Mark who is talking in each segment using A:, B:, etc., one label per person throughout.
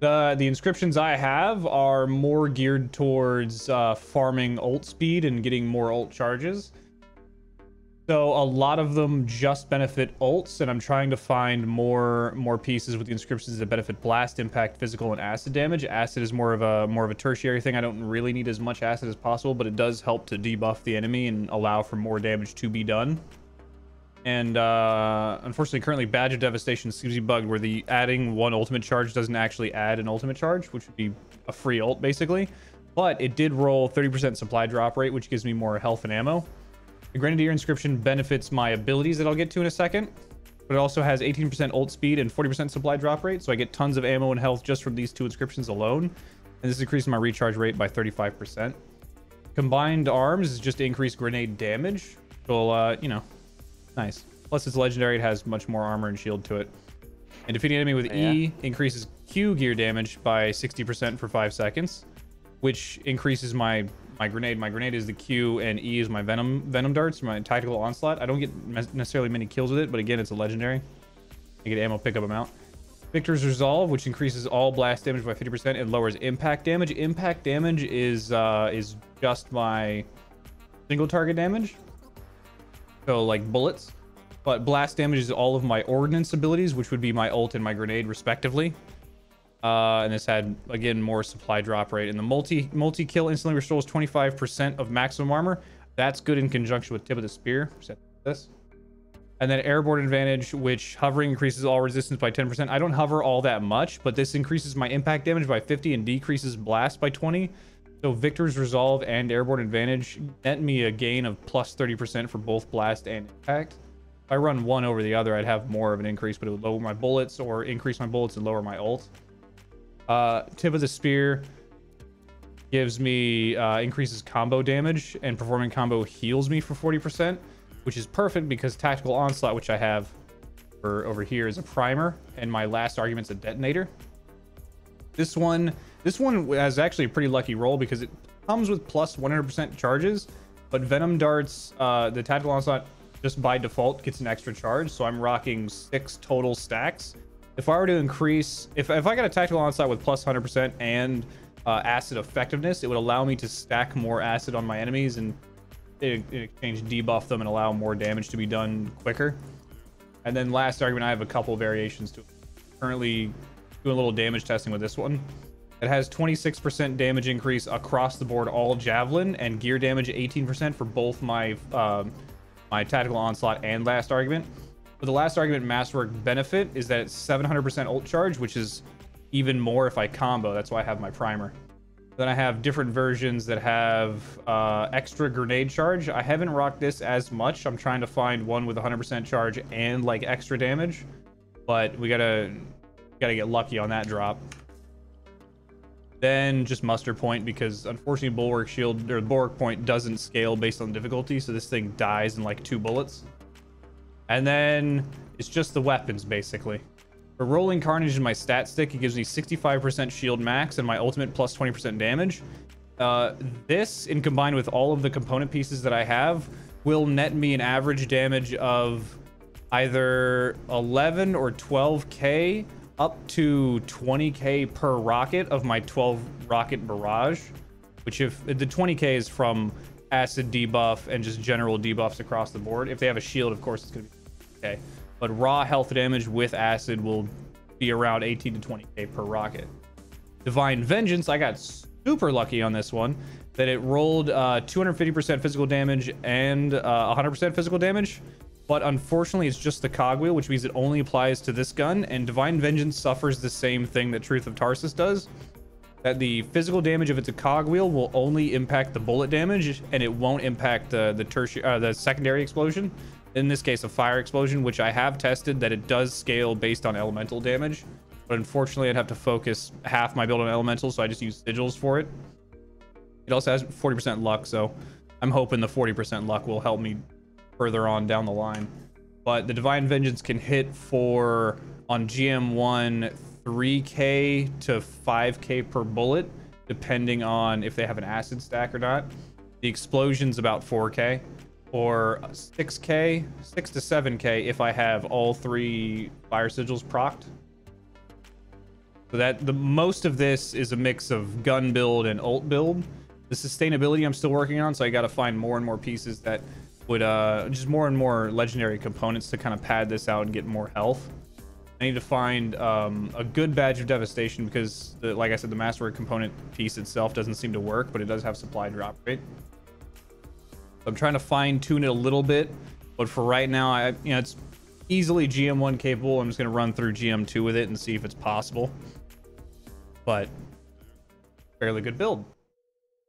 A: The inscriptions I have are more geared towards farming ult speed and getting more ult charges. So a lot of them just benefit ults, and I'm trying to find more pieces with the inscriptions that benefit blast, impact, physical, and acid damage. Acid is more of a tertiary thing. I don't really need as much acid as possible, but it does help to debuff the enemy and allow for more damage to be done. And unfortunately, currently Badge of Devastation seems to be bugged, where the adding one ultimate charge doesn't actually add an ultimate charge, which would be a free ult basically. But it did roll 30% supply drop rate, which gives me more health and ammo. The Grenadier inscription benefits my abilities that I'll get to in a second, but it also has 18% ult speed and 40% supply drop rate, so I get tons of ammo and health just from these two inscriptions alone. And this increases my recharge rate by 35%. Combined arms is just increased grenade damage. So, you know, nice. Plus it's legendary, it has much more armor and shield to it. And defeating enemy with E increases Q gear damage by 60% for 5 seconds, which increases my grenade. My grenade is the Q, and E is my venom darts, my tactical onslaught. I don't get necessarily many kills with it, but again, it's a legendary. I get ammo pickup amount. Victor's Resolve, which increases all blast damage by 50% and lowers impact damage. Impact damage is just my single target damage, so like bullets. But blast damage is all of my ordnance abilities, which would be my ult and my grenade respectively. And this had, again, more supply drop rate. And the multi-kill instantly restores 25% of maximum armor. That's good in conjunction with Tip of the Spear. Set this. And then Airborne Advantage, which hovering increases all resistance by 10%. I don't hover all that much, but this increases my impact damage by 50 and decreases blast by 20. So Victor's Resolve and Airborne Advantage net me a gain of plus 30% for both blast and impact. If I run one over the other, I'd have more of an increase, but it would lower my bullets or increase my bullets and lower my ult. Tip of the Spear gives me increases combo damage, and performing combo heals me for 40%, which is perfect because tactical onslaught, which I have over here, is a primer, and my last argument's a detonator. This one has actually a pretty lucky roll because it comes with plus 100% charges, but venom darts, the tactical onslaught just by default gets an extra charge, so I'm rocking 6 total stacks. If I were to increase, if I got a tactical onslaught with plus 100% and acid effectiveness, it would allow me to stack more acid on my enemies and in exchange debuff them and allow more damage to be done quicker. And then last argument, I have a couple variations to it. Currently doing a little damage testing with this one. It has 26% damage increase across the board, all javelin, and gear damage 18% for both my my tactical onslaught and last argument. But the last argument masterwork benefit is that it's 700% ult charge, which is even more if I combo. That's why I have my primer. Then I have different versions that have extra grenade charge. I haven't rocked this as much. I'm trying to find one with 100% charge and like extra damage, but we gotta get lucky on that drop. Then just muster point, because unfortunately bulwark shield or bulwark point doesn't scale based on difficulty, so this thing dies in like 2 bullets. And then it's just the weapons, basically. For Rolling Carnage in my stat stick, it gives me 65% shield max and my ultimate plus 20% damage. This, in combined with all of the component pieces that I have, will net me an average damage of either 11 or 12k up to 20k per rocket of my 12 rocket barrage, which if the 20k is from acid debuff and just general debuffs across the board. If they have a shield, of course, it's going to be okay, but raw health damage with acid will be around 18 to 20k per rocket. Divine Vengeance, I got super lucky on this one that it rolled 250% physical damage and 100% physical damage, but unfortunately it's just the cogwheel, which means it only applies to this gun, and Divine Vengeance suffers the same thing that Truth of Tarsus does, that the physical damage if it's a cogwheel will only impact the bullet damage and it won't impact the secondary explosion. In this case, a fire explosion, which I have tested that it does scale based on elemental damage, but unfortunately I'd have to focus half my build on elemental, so I just use sigils for it. It also has 40% luck, so I'm hoping the 40% luck will help me further on down the line. But the Divine Vengeance can hit for, on GM1, 3k to 5k per bullet, depending on if they have an acid stack or not. The explosion's about 4k, or 6 to 7k if I have all 3 fire sigils procced. So that the most of this is a mix of gun build and ult build. The sustainability I'm still working on, so I got to find more and more pieces that would just more and more legendary components to kind of pad this out and get more health. I need to find a good badge of devastation because, like I said, the masterwork component piece itself doesn't seem to work, but it does have supply drop rate. I'm trying to fine tune it a little bit, but for right now, it's easily GM1 capable. I'm just going to run through GM2 with it and see if it's possible. But fairly good build.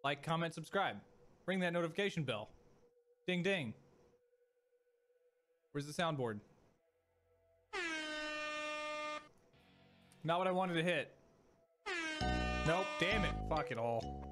A: Like, comment, subscribe. Ring that notification bell. Ding, ding. Where's the soundboard? Not what I wanted to hit. Nope, damn it. Fuck it all.